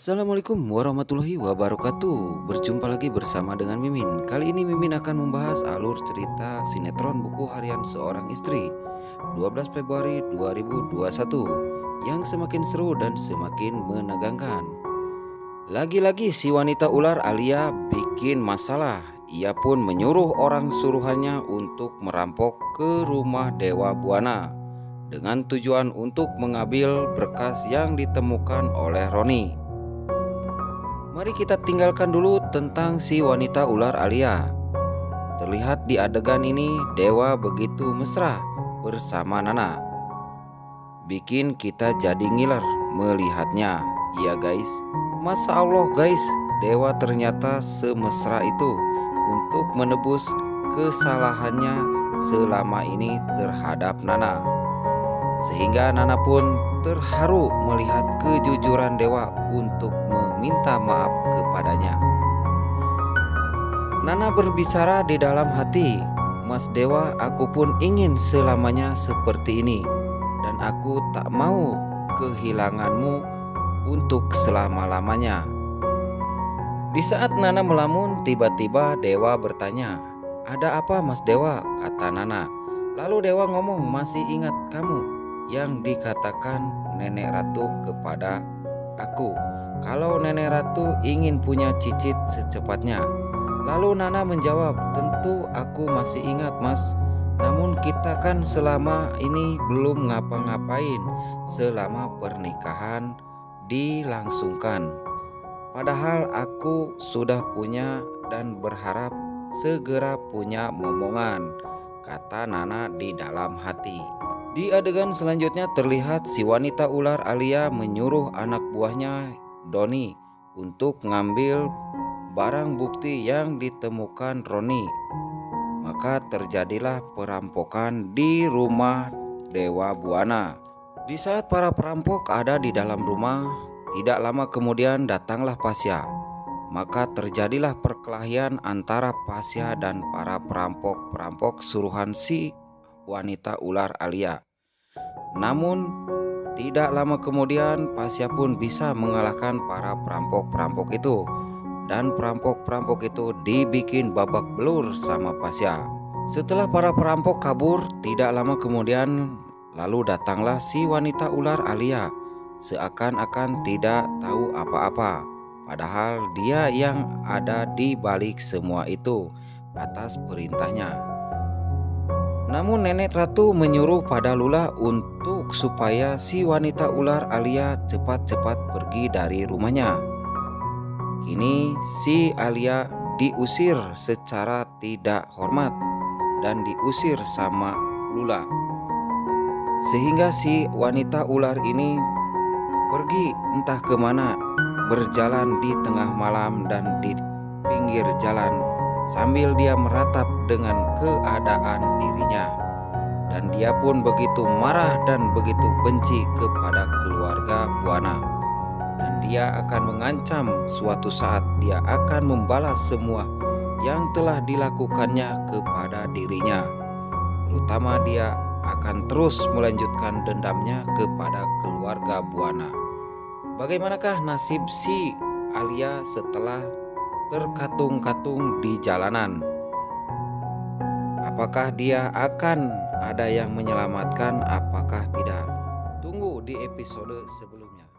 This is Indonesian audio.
Assalamualaikum warahmatullahi wabarakatuh. Berjumpa lagi bersama dengan Mimin. Kali ini Mimin akan membahas alur cerita sinetron Buku Harian Seorang Istri 12 Februari 2021 yang semakin seru dan semakin menegangkan. Lagi-lagi si wanita ular Alia bikin masalah. Ia pun menyuruh orang suruhannya untuk merampok ke rumah Dewa Buana dengan tujuan untuk mengambil berkas yang ditemukan oleh Roni. Mari kita tinggalkan dulu tentang si wanita ular Alia. Terlihat di adegan ini Dewa begitu mesra bersama Nana. Bikin kita jadi ngiler melihatnya. Ya guys, Masya Allah guys, Dewa ternyata semesra itu untuk menebus kesalahannya selama ini terhadap Nana. Sehingga Nana pun terharu melihat kejujuran Dewa untuk meminta maaf kepadanya. Nana berbicara di dalam hati, "Mas Dewa, aku pun ingin selamanya seperti ini, dan aku tak mau kehilanganmu untuk selama-lamanya." Di saat Nana melamun, tiba-tiba Dewa bertanya, "Ada apa Mas Dewa?" kata Nana. Lalu Dewa ngomong, "Masih ingat kamu yang dikatakan Nenek Ratu kepada aku kalau Nenek Ratu ingin punya cicit secepatnya?" Lalu Nana menjawab, "Tentu aku masih ingat Mas, namun kita kan selama ini belum ngapa-ngapain selama pernikahan dilangsungkan. Padahal aku sudah punya dan berharap segera punya momongan," kata Nana di dalam hati. Di adegan selanjutnya terlihat si wanita ular Alia menyuruh anak buahnya Doni untuk ngambil barang bukti yang ditemukan Roni. Maka terjadilah perampokan di rumah Dewa Buana. Di saat para perampok ada di dalam rumah, tidak lama kemudian datanglah Pasya. Maka terjadilah perkelahian antara Pasya dan para perampok-perampok suruhan si wanita ular Alia. Namun tidak lama kemudian Pasya pun bisa mengalahkan para perampok-perampok itu, dan perampok-perampok itu dibikin babak belur sama Pasya. Setelah para perampok kabur, tidak lama kemudian lalu datanglah si wanita ular Alia, seakan-akan tidak tahu apa-apa, padahal dia yang ada di balik semua itu atas perintahnya. Namun Nenek Ratu menyuruh pada Lula untuk supaya si wanita ular Alia cepat-cepat pergi dari rumahnya. Kini si Alia diusir secara tidak hormat dan diusir sama Lula. Sehingga si wanita ular ini pergi entah kemana, berjalan di tengah malam dan di pinggir jalan sambil dia meratap dengan keadaan dirinya. Dan dia pun begitu marah dan begitu benci kepada keluarga Buana. Dan dia akan mengancam suatu saat dia akan membalas semua yang telah dilakukannya kepada dirinya. Terutama dia akan terus melanjutkan dendamnya kepada keluarga Buana. Bagaimanakah nasib si Alia setelah terkatung-katung di jalanan? Apakah dia akan ada yang menyelamatkan? Apakah tidak? Tunggu di episode sebelumnya.